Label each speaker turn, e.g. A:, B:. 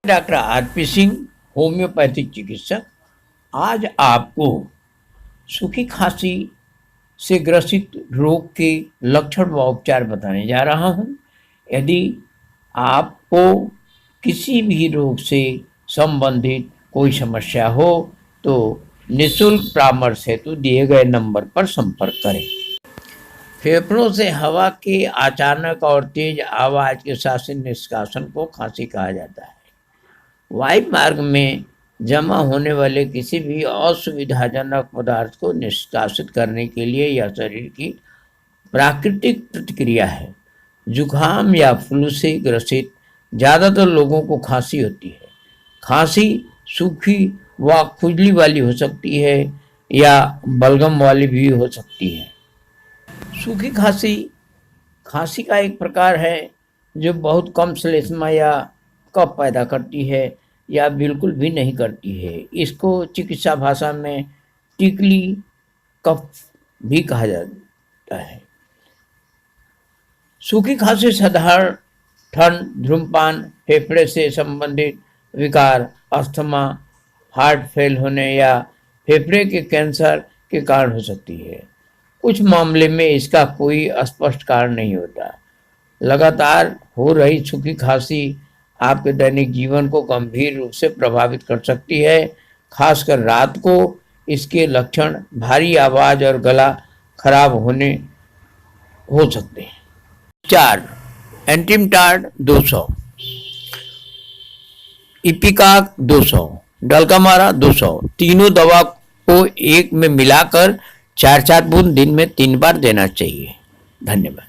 A: Doctor RP Singh, homeopathic चिकित्सक। आज आपको सूखी खांसी से ग्रसित रोग के लक्षण व उपचार बताने जा रहा हूं। यदि आपको किसी भी रोग से संबंधित कोई समस्या हो तो निःशुल्क परामर्श हेतु दिए गए नंबर पर संपर्क करें। फेफड़ों से हवा के अचानक और तेज आवाज के साथ निष्कासन को खांसी कहा जाता है। वायु मार्ग में जमा होने वाले किसी भी असुविधाजनक पदार्थ को निष्कासित करने के लिए यह शरीर की प्राकृतिक प्रतिक्रिया है। जुकाम या फ्लू से ग्रसित ज़्यादातर लोगों को खांसी होती है। खांसी सूखी व खुजली वाली हो सकती है या बलगम वाली भी हो सकती है। सूखी खांसी खांसी का एक प्रकार है जो बहुत कम श्लेष्मा या कफ पैदा करती है या बिल्कुल भी नहीं करती है। इसको चिकित्सा भाषा में टिकली कफ भी कहा जाता है। सूखी खांसी साधारण ठंड, धूम्रपान, फेफड़े से संबंधित विकार, अस्थमा, हार्ट फेल होने या फेफड़े के कैंसर के कारण हो सकती है। कुछ मामले में इसका कोई स्पष्ट कारण नहीं होता। लगातार हो रही सूखी खांसी आपके दैनिक जीवन को गंभीर रूप से प्रभावित कर सकती है। खासकर रात को इसके लक्षण भारी आवाज़ और गला खराब होने हो सकते हैं। 4. एंटिमटाड 200, इपिकाक 200, डल्कामारा 200। तीनों दवा को एक में मिलाकर 4-4 बूंद दिन में 3 बार देना चाहिए। धन्यवाद।